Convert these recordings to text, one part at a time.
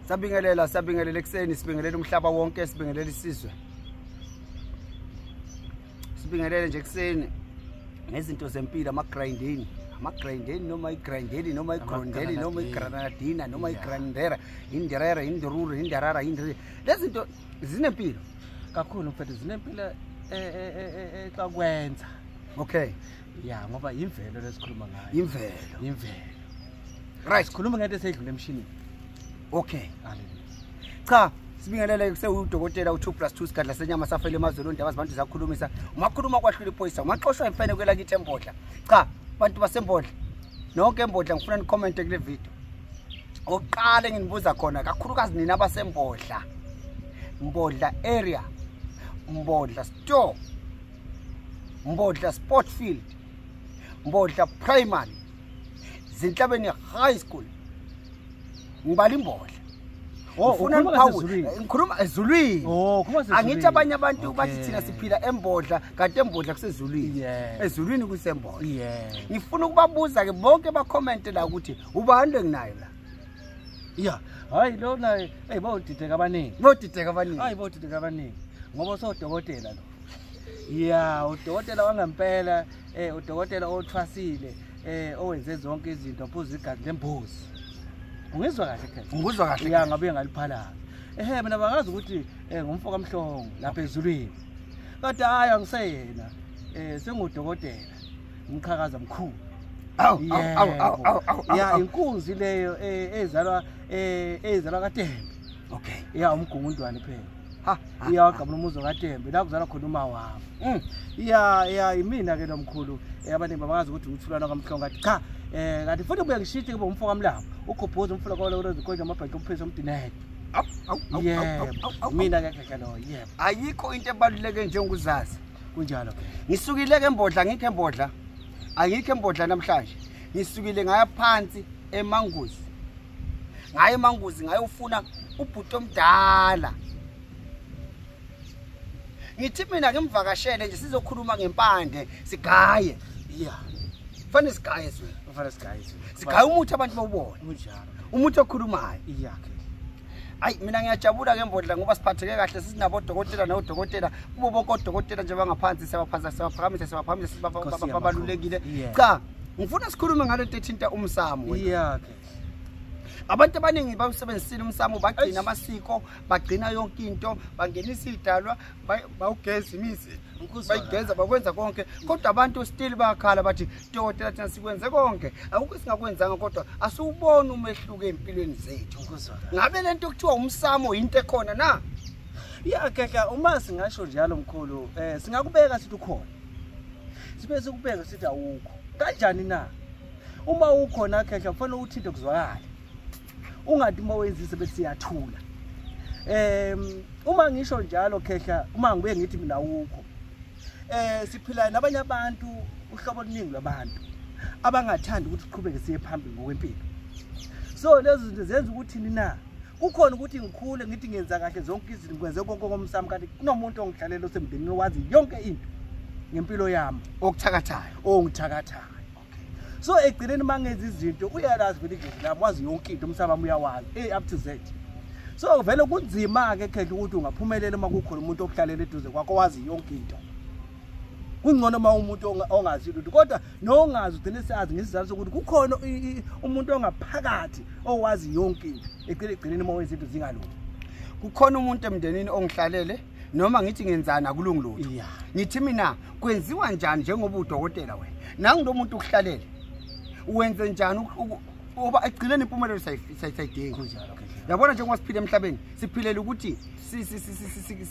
Sabingelela ekseni, sibingelela umhlaba wonke, sibingelela isizwe. Sibingelele nje ekseni ngezinto zempilo ama-grinding noma i-grindeli noma i-grondeli noma i-granadina noma i-grandera, inderera, inderuru, inderara, indere. Lezi zinto zinempilo kakhulu mfethu, zinempilo xa kwenza. Okay. Ya, ngoba imvelo lesikhuluma ngayo. Imvelo. Right, sikhuluma ngento esedlule emshinini. Okay. Hallelujah. Cha, sibingelele kusewudokotela u2+2 sikadla senyama safele emazweni ondaba abantu zakhulumisa. Umakhuluma kwahlula iphoyisa, ungaxoshwa imfene kwela kithi embodla. Cha, bantu basembodla. Nonke embodla ngifuna ni comment kule video. Oqale nginibuza khona kakhulukazi nina abasembodla. Mbodla area. Mbodla store. Mbodla sport field. Mbodla primary. Zinhlabeni high school. Ngibala imbodla. Ufuna ngikhuluma ezulwini. Khuluma ezulwini. Angithi abanye abantu bathi thina siphila embodla kanti embodla kusezulwini. Ezulwini kusembodla. Ngifuna ukubabuza ke bonke ba comment la ukuthi ubani lenginayo la. Yeah. Hayi lo naye bawudideka abaningi. Hayi bawudideka abaningi. Ngoba sodokotela lo. Yeah, udokotela wangempela, udokotela othwasile, owenze zonke izinto phuza igazi lembuzi. Ungizwa kahle ke? Ngizwa kahle. Ya ngabe ngaliphalaza. Mina bangazi ukuthi ngumfo kaMhlongo lapha ezulwini. Kodwa hayi angiseyena. Sengudokotela. Umqhakaza mkhulu. Aw. Ya inkunzi leyo ezalwa kaTembe. Okay. Ya umgungundwane phela. Ya wagabula umuzo kaTembe la kuzala khona uma wami. Ya imina ke nomkhulu abantu babazi ukuthi uthulana kaMhlongo ngathi cha kanti futhi ubuye ngishithi kube umfo kaMlambo ukhophoza umfula kwalo urezikonje amabhanki omphezulu omdinete. Mina ke lo yebo. Ayikho into ebaluleke njengokuzazi. Kunjalo ke. Ngisukile ke embodla ngikho embodla. Angikho embodla namhlanje. Ngisukile ngaya phansi eManguzi. Ngaya eManguzi ngayofuna ubhuti omdala. Ngithi mina ngimvakashele nje sizokhuluma ngempande sigaye. Yeah. Fanele sigaye zwe. Sigaye umuthi abantu bawubona. Kunjalo. Umuthi okhulumayo. Iyakhe. Ayi mina ngiyajabula ke embodla ngoba siphatheke kahle sisinabo odokotela nodokotela kubo bonke odokotela nje bangaphansi sebaphakamisa babalulekile. Cha, ngifuna sikhulume ngale nto ethinta umsamo. Iyakhe. Abantu abaningi bawusebenzisile umsamo bagcina amasiko, bagcina yonke into, bangenisa idalwa, bawugeza imizi, bayigeza bakwenza konke. Kodwa abantu still bayakhala bathi dokotela thina sikwenze konke. Akukho singakwenzanga kodwa asubona umehluko empilweni zethu. Ngabe lento kuthiwa umsamo into ekhona na? Iyakhe uma singasho njalo mkhulu, singakubeka sithi ukhona. Sibe sikubeka sithi awukho. Kanjani na? Uma ukhona khehla kufanele uthinte kuzwakala. Ungathi uma wenzise bese siyathula. Uma ngisho njalo khehla, uma ngibuye ngithi mina ukho. Siphila nabanye abantu, uhlobo oluningi labantu abangathanda ukuthi siqhubeke siye phambili ngokwempilo. So lezi zinto zenza ukuthi nina kukhona ukuthi ngikhule ngithi ngenza kahle zonke izinto ngikwenze konke komsamo kanti kunomuntu ongihlalela osemndenini owazi yonke into ngempilo yami ongithakathayo. So egcineni mangenza izinto uyalazi vele nje lami wazi yonke into umsamo uyawazi up to Z. So vele kunzima ke khehla ukuthi ungaphumelela uma kukhona umuntu okuhlalela eduze kwakho wazi yonke into. Kungcono uma umuntu ongazi lutho kodwa nongazi ugcine siyazi ngesizathu sokuthi kukhona umuntu ongaphakathi owazi yonke into egcineni uma wenza izinto zingalungi. Kukhona umuntu emndenini ongihlalele noma ngithi ngenzana kulungilutho. Ngithi mina kwenziwa njani njengoba udokotela wena nangu lo muntu ukuhlalele uwenze njani uba egcineni impumelelo sayidinga kunjalo. Yabona njengoba siphila emhlabeni siphilela ukuthi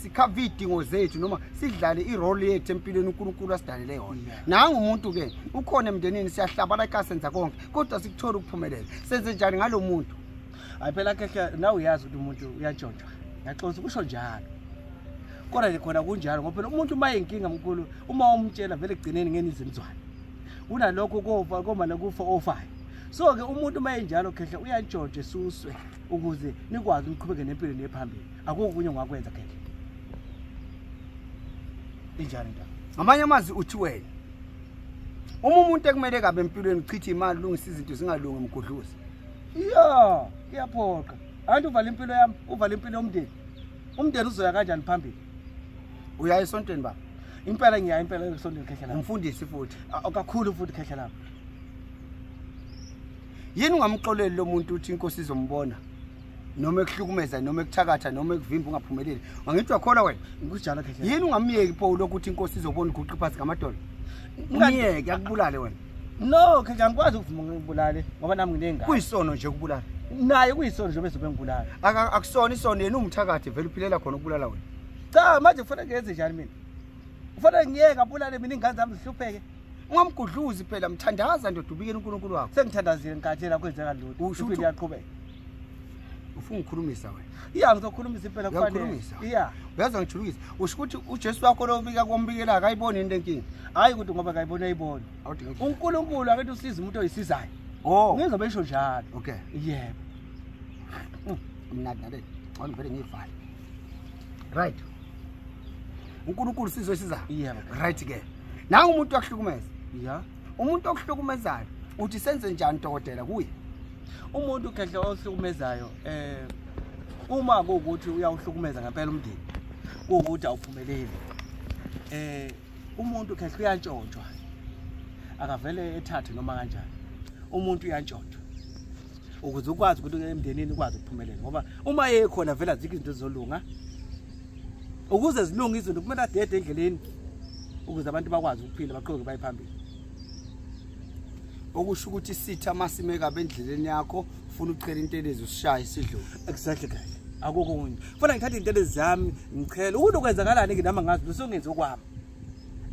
sikhava idingo zethu noma sidlale irole yethu empilweni uNkulunkulu asidalele yona. Nangu umuntu ke ukhona emndenini siyahlabala kasenza konke kodwa sikuthola ukuphumelela. Senze njani ngalo muntu? Hayi phela khehla nawe uyazi ukuthi umuntu uyatshontshwa. Ngiyaxolisa kusho njalo. Kodwa nje khona kunjalo ngoba phela umuntu uma yinkinga mkhulu uma umtshela vele egcineni ngeni izimzwana. Unalokho kofa koma nokufa ofayo. So ke umuntu mayenjalo khehla uyantshontshe esuswe ukuze nikwazi ukuqhubeka nempilo nephambili. Akukunye ongakwenza khehla. Injani nto? Ngamanye amazwi uthi wena umuntu ekumele kabe empilweni uchitha imali lungisa izinto zingalungi emgodluzi. Yeah, kuyaphoqa. Antu uvala impilo yami, uvala impilo yomndeni. Umndeni uzoya kanjani phambili? Uya esontweni baba. Impela ngiya impela esontweni khehla lami. Umfundisi futhi. Akakhulu futhi khehla lami. Yini ungamxoleli lo muntu uthi inkosi izombona? Noma ekuhlukumeza noma ekuthakatha noma ekuvimba ungaphumeleli. Angithi wakhona wena? Ngikujala khehla. Yini ungamiyeki pho lokuthi inkosi izobona uguqi phansi ngamadolo? Umiyeke akubulale wena. No, khehla ngikwazi ukuvuma ngibulale ngoba nami nginengane. Kuyisono nje ukubulala. Naye kuyisono nje bese bengibulala. Akusona isono yena umthakathi vele uphilela khona ukubulala wena. Cha manje kufanele ngenze njani mina? Kufanele ngiyeke abulale mina ingane zami zihlupheke. Ungamgudluzi phela mthandaza ndoda ubikeni uNkulunkulu wakho. Sengithandazile ngikhathela kwenzeka lutho. Usho uyaqhubeka. Ufuna ukukhulumisa wena. Iya ngizokhulumisa impela kufanele. Iya. Uyaza ngijulukisa. Usho ukuthi uJesu wakho lo ubika kombikela akayiboni into enkingi. Hayi ukuthi ngoba akayibona ayibona. uNkulunkulu akethi usiza umuntu oyisizayo. Oh. Ngizobe isho njalo. Okay. Yebo. Mnadi nale. Awuni vele ngivale. Right. uNkulunkulu sizosiza. Yebo. Right ke. Nanga umuntu akuhlukumeza. Yeah. Umuntu okuhlukumezayo uthi senze njani dokotela kuye? Umuntu khehla ohlukumezayo uma kuukuthi uyawuhlukumeza ngempela umndeni kuukuthi awuphumeleli umuntu khehla uyantshontshwa akavele ethathe noma kanjani umuntu uyantshontshwa ukuze ukwazi ukuthi emndenini ukwazi ukuphumelela ngoba uma ekhona vela azikho izinto ezolunga ukuze zilunge izinto kumele adede endleleni ukuze abantu bakwazi ukuphila baqhubeke baye phambili. Okusho ukuthi sitha amasimeka bendleleni yakho ufuna ucela intelezi usishaya isidlulu. Exactly kahle. Akukho kunye. Kufanele ngithathe intelezi zami ngichela ukuthi ukwenzakalani nginama ngazi lo songenze okwami.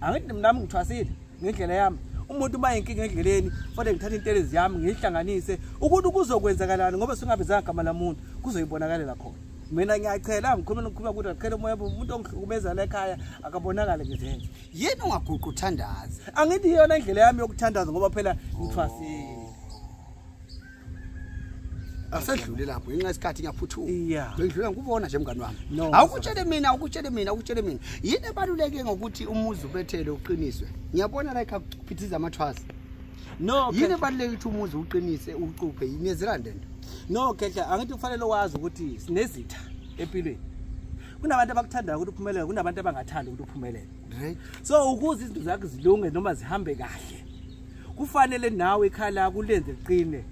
Angithi nami ngithwasile ngendlela yami. Umuntu uma inkinga endleleni kufanele ngithathe intelezi yami ngihlanganise ukuthi kuzokwenzakalani ngoba singabizanga igama lamuntu kuzoyibonakalela khona. Mina ngiyachela ngikhuluma ukuthi akhele umoya umuntu ongihlukumeza la ekhaya akabonakala ngezenzo. Yini ungaguqa uthandaza? Angithi iyona indlela yami yokuthandaza ngoba phela ngithwasile. Asedlule lapho inxa isikhathi ngiyaphuthuma. Yeah. Ngidlula ngikubona nje mngani wami. No, awukutshele mina. Yini ebaluleke ngokuthi umuzi ubethele uqiniswe? Ngiyabona la ekhaya kuphithiza amathwasa. No, yini ebaluleke ukuthi umuzi uqinise ucuphe yini ezilande nto? No, khehla angithi kufanele wazi ukuthi sinezitha empilweni. Kunabantu abakuthandayo ukuthi uphumelele, kunabantu abangathanda ukuthi uphumelele. Right. So ukuze izinto zakho zilunge noma zihambe kahle, kufanele nawe ekhaya la kulenze liqine.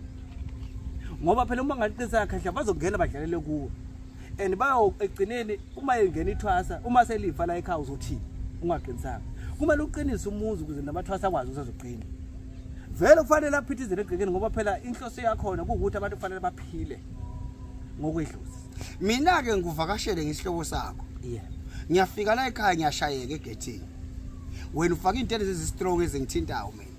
Ngoba phela uma ngaqinisa khehla bazongena badlalele kuwe. And bayo egcineni uma engena ithwasa, uma selifa la ekhaya uzothini? Ungaqinisanga. Kumele uqinise umuzi ukuze namathwasa akwazi ukuzoqina. Vele kufanele aphithizele egcekeni ngoba phela inhloso yakhona ukuthi abantu kufanele baphile ngokwedlozi. Mina ke ngivakashele ngisihlobo sakho. Yeah. Ngiyafika la ekhaya ngiyashayeka egethini. Wena ufaka intelezi ezistrong ezingithintayo mina.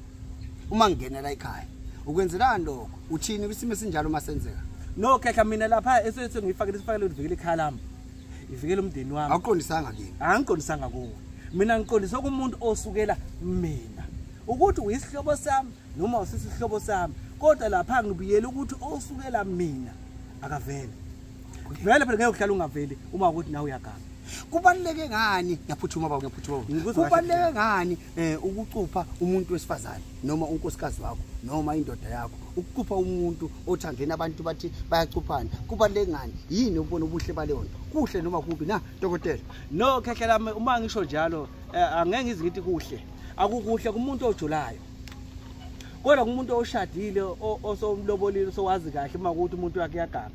Uma ngingena la ekhaya, ukwenzelani lokho? Uthini kwisimo esinjalo masenzeka? No, khehla mina lapha esese ngifakile isifakele uvikele ekhaya lami. Ivikele umndeni wami. Awuqondisanga kimi. Angiqondisanga kuwe. Mina ngiqondisa kumuntu osukela mina. Ukuthi uyisihlobo sami noma usisihlobo sami kodwa lapha ngibiyela ukuthi osukela mina akavele vele phela ngeke uhlala ungaveli uma ukuthi nawe uyagama. Kubaluleke ngani? Ngiyaphuthuma baba kubaluleke ngani ukucupha umuntu wesifazane noma unkosikazi wakho noma indoda yakho ukucupha umuntu othandena abantu bathi bayacuphana kubaluleke ngani? Yini ubona ubuhle baleyo nto? Kuhle noma kubi na dokotela? No, khehla lami uma ngisho njalo angeke ngizithi kuhle. Akukuhle kumuntu ojulayo. Kodwa kumuntu oshadile osomlobolile sowazi kahle uma ukuthi umuntu wakhe yagama.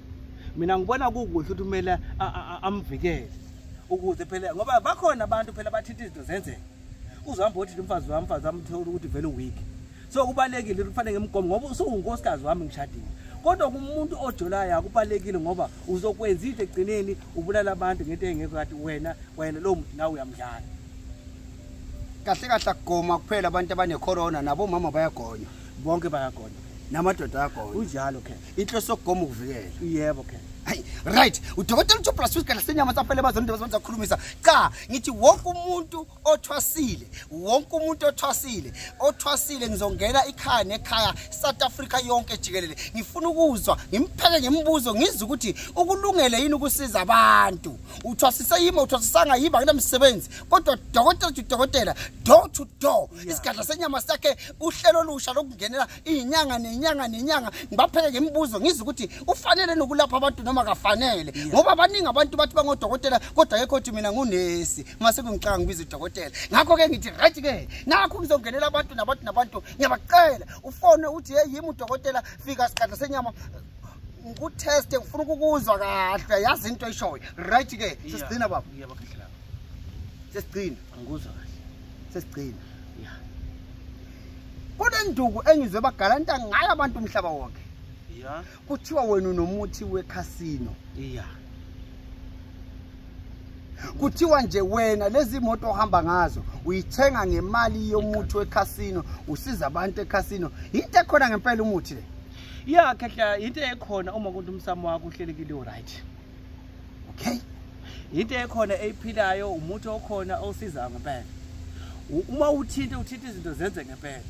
Mina ngibona kukuhle ukuthi umela amvikele. Ukuze phela ngoba bakhona abantu phela bathithi izinto zenzeke. Uzohamba uthi umfazi wami uthola ukuthi vele uweak. So kubalekile ukuthi kufanele ngimgomo ngoba usunkosikazi wami ngishadile. Kodwa kumuntu ojulayo akubalekile ngoba uzokwenza into egcineni ubulala abantu ngento engekho kathi wena lo muntu nawe uyamdlala. Kahle kahle akugoma kuphela abantu abane corona nabo mama bayagonywa. Bonke bayagonywa. Namadoda ayagonywa. Unjalo ke. Inhloso yokugoma ukuvikela. Yebo ke. Hayi, right. Udokotela uThoplas usikala senyama safele bazonto bazenza ukukhulumisa. Cha, ngithi wonke umuntu othwasile ngizongena ikhaya nekhaya South Africa yonke jikelele. Ngifuna ukuzwa, ngimpheke ngimbuzo ngizwe ukuthi ukulungele yini ukusiza abantu. Uthwasise yimi uthwasisanga yiba kunemsebenzi. Kodwa dokotela door to door. Isikhathi senyama sakhe uhlelo olusha lokungenela izinyanga nenyanga ngibapheke ngemibuzo ngizwe ukuthi ufanele nokulapha abantu noma kafanele ngoba abaningi abantu bathi bangodokotela kodwa yekho uthi mina ngunesi mase kungicanga ngibiza udokotela ngakho ke ngithi right ke nakho ngizongenela abantu ngiyabacela ufone uthi hey yimi udokotela fika isikhathi senyama ngutest ngifuna ukuzwa kahle yazi into eshoyo right ke sesigcina baba Yabakhelela. sesigcina Angikuzwa kahle. sesigcina Yeah. kunenduku engizwe bagalanta ngayo abantu umhlaba wonke Yeah. kuthiwa wena unomuthi wecasino Yeah. kuthiwa nje wena lezi imoto ohamba ngazo uyithenga ngemali yomuthi wecasino usiza abantu ecasino into ekhona ngempela umuthi le Yeah, khehla into ekhona uma kuthi umsamo wakho uhlelekile right. okay Into ekhona eyiphilayo umuthi okhona osiza ngempela. Uma uthinta izinto zenze ngempela.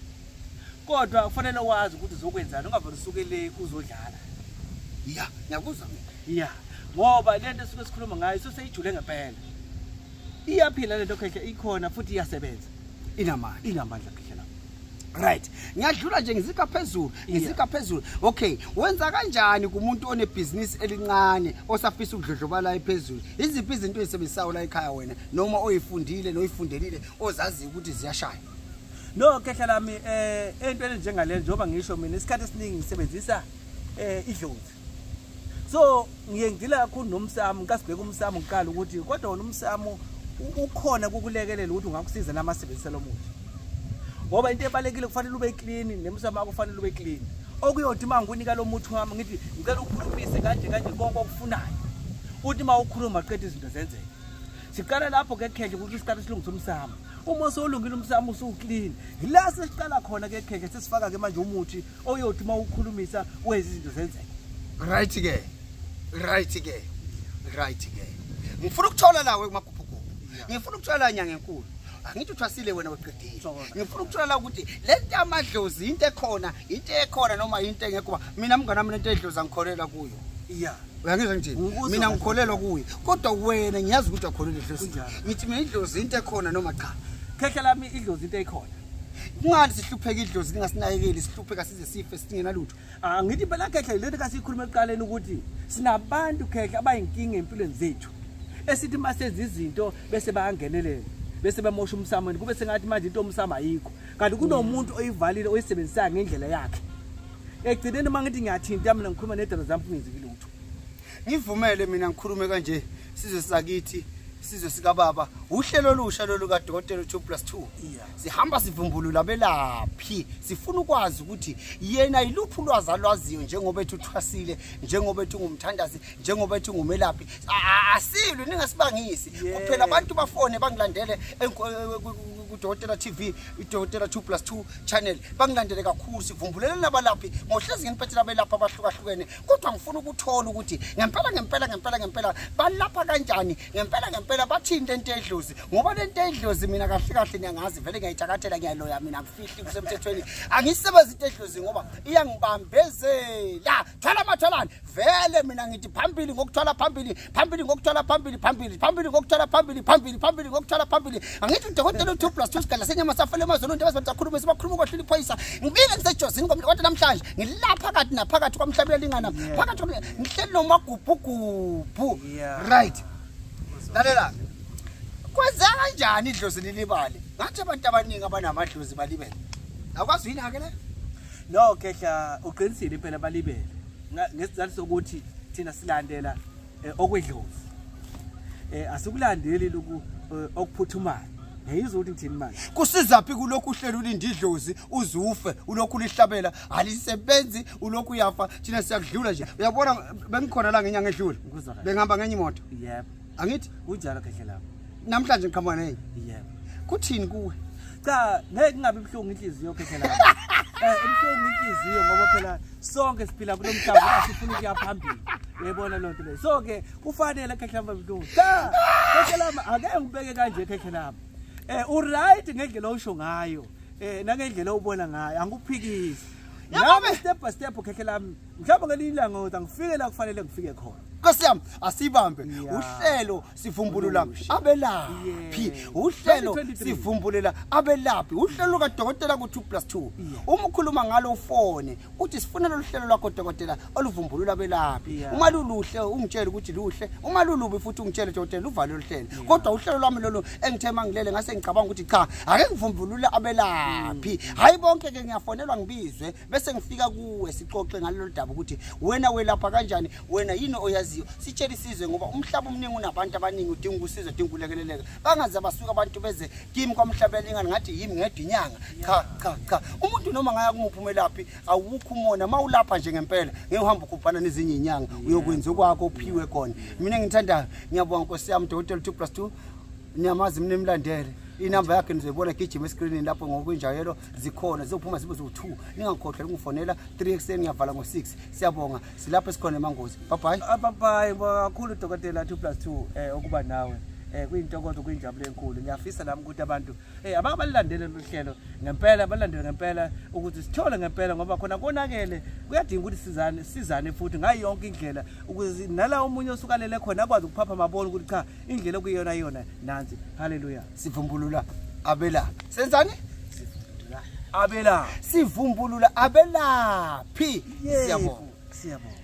Kodwa kufanele wazi ukuthi uzokwenzana ungavele usukele uzodlala. yeah ngiyakuzwa mina Yeah. Ngoba lento esuke sikhuluma ngayo seseyijule ngempela. Iyaphila lento khehla ikhona futhi iyasebenza. Inamandla khehla. right ngiyadlula nje ngizika phezulu okay wenza kanjani kumuntu onebusiness elincane osafisa ukudlodlobala ephezulu iziphi izinto ezisebenzisayo la ekhaya wena noma oyifundile noyifundelile ozazi ukuthi ziyashaya No khehla lami entweni njengale njengoba ngisho mina isikhathi esiningi ngisebenzisa idlozi. So ngiye ngidila kakhulu nomsamo ngasibheka umsamo ngikala ukuthi kodwa wona umsamo ukhona ukukulekelela ukuthi ungakusiza namasebenzisa lomuthi. Ngoba into ebalekile kufanele ube clean nemsamo wakho kufanele ube clean. Okuyothi mangunika lo muthi wami ngithi ngicela ukhulumise kanje konke okufunayo. Uthi mawukhuluma qedwe izinto zenzeke. Siqala lapho ke khehla ukuthi isikhathi silungisa umsamo. Uma solungile umsamo usuclean. La sesiqala khona ke khehla sesifaka ke manje umuthi oyothi mawukhulumisa wenza izinto zenzeke. right ke ngifuna ukuthola lawe kumaguphuguphu ngifuna ukuthola la nyanga enkulu angithi uthwasile wena weqedile ngifuna ukuthola la ukuthi lento amadlozi into ekhona noma into engekho mina mngana mina into edlozi angikholela kuyo Yeah. uyangizwa ngithini mina ngikholelwa kuyo kodwa wena ngiyazi ukuthi akholelwa edlozi ngithi mina idlozi into ekhona noma cha Khehla lami idlozi into ekhona. kungani sihlupheka idlozi lingasinakekeli sihlupheka size sife singena lutho Ngithi phela khehla lento kasikhuluma eqaleni ukuthi sinabantu khehla abayinkinga empilweni zethu. Esithi masenza izinto bese bayangenelela. Bese bemosha umsamo kube sengathi manje into umsamo ayikho. Kanti kunomuntu oyivalile oyisebenzisa ngendlela yakhe. Egcineni mangithi ngiyathinta mina ngikhuluma nedalo zami ngizikile lutho. ngivumele mina ngikhulume kanje sizwe sakithi sizwe sika baba uhlelo olusha lolu kadokotela 2+2 sihamba sivumbulula Abelaphi sifuna ukwazi ukuthi yena iluphi ulwazi alwaziyo njengoba ethu uthwasile njengoba ethu ngumthandazi njengoba ethu ngumelaphi asilwe ningasibangisi kuphela abantu bafone bangilandele kudokotela TV idokotela 2+2 channel bangilandele kakhulu sivumbulele nabalaphi ngohlezi ngiphethela Abelaphi abahlukahlukene kodwa ngifuna ukuthola ukuthi ngempela balapha kanjani ngempela bathinte into edlozi ngoba lento edlozi mina kahle ngiyangazi vele ngiyayithakathela ngiyaloya mina ngifihli kusemthethweni angisebenza into edlozi ngoba iyangibambezela thwala amathalani vele mina ngithi phambili ngokuthwala phambili ngokuthwala phambili angithi udokotela 2+2 sikadla senyama safele emazweni into abakhuluma sibakhuluma kwahlula iphoyisa ngibile ngisejozini kodwa namhlanje ngilapha phakathi naphakathi kwamhlabela lingana phakathi ngihleli nomagubhugubhu right lalela kwenza kanjani idlozi lilibale ngathi abantu abaningi abanamadlozi balibele akwazi yini ake le No khehla uqinisile impela balibele. Ngesizathu sokuthi thina silandela okwedlozi. Asikulandeli lokhu okuphuthumayo. Ngiyizwa ukuthi ngithini manje. Kusizaphi kulokhu uhlelo ulindi idlozi uzufe ulokhu lihlabela alisebenzi ulokhu uyafa thina siyakudlula nje uyabona bengikhona la ngenyanga edlule bengihamba ngenye imoto Yebo. Angithi Unjalo khehla lapho. namhlanje ngikhamba nenye Yebo. kuthini kuwe Cha ngeke ngabe ibhlungu inhliziyo khehla lapho. Ibhlungu inhliziyo ngoba phela sonke siphila kulomhlaba sifuna ukuya phambili. Uyabona lonto le. So ke kufanele khehla lapho ibhlungu. Cha khehla lapho ake ngibeke kanje khehla lapho. Uright ngendlela osho ngayo. Nangendlela ubona ngayo angikuphikisi. Nami step by step khehla lami mhlawumbe ngelinye ilanga ngoba ngifike la kufanele ngifike khona. Nkosi yami asibambe uhlelo sivumbulula abelaphi uhlelo sivumbulela abelaphi uhlelo kaDokotela ku2+2 uma ukhuluma ngalo ufone uthi sifuna lo hlelo lwakho Dokotela oluvumbulula abelaphi uma luluhle ungitshela ukuthi luhle uma lulubi futhi ungitshele Dokotela uvale lo hlelo kodwa uhlelo lwami lolo engithema ngilele ngase ngicabanga ukuthi cha ake ngivumbulula abelaphi hayi bonke ke ngiyafonelwa ngibizwe bese ngifika kuwe sixoxe ngalelo daba ukuthi wena welapha kanjani wena yini oyazi sitshela isizwe ngoba umhlaba omningi unabantu abaningi udinga ukusizwa udinga ukulekeleleka bangaze basuka abantu beze kimi kwamhlabeni ingani ngathi yimi ngedwa inyanga cha umuntu noma ngaya kumuphumelaphi awukho umona mawulapha nje ngempela ngehamba ukubhana nezinye inyanga uyokwenza okwakho uphiwe khona mina ngithanda ngiyabonga Nkosi yami Dokotela 2+2 niyamazi mina emlandele inamba yakhe nizoyibona gijima escreenini lapho ngokwenjayelo zikhona zizophuma zibe zo2 ningakhohlwa ukungifonela 3 ekseni ngiyavala ngo6 siyabonga silapha esikhona emangozi bye kakhulu Dokotela 2+2 ukuba nawe kuyintokozo kuyinjabulo enkulu ngiyafisa nami ukuthi abantu abakabalandele lo hlelo ngempela balandele ngempela ukuthi sithole ngempela ngoba khona konakele kuyadinga ukuthi sizane futhi ngayo yonke indlela ukuze nala umunye osukalele khona akwazi ukuphapha amabona ukuthi cha indlela okuyona yona nansi haleluya sivumbulula abelaphi senzani abelaphi sivumbulula abelaphi siyabonga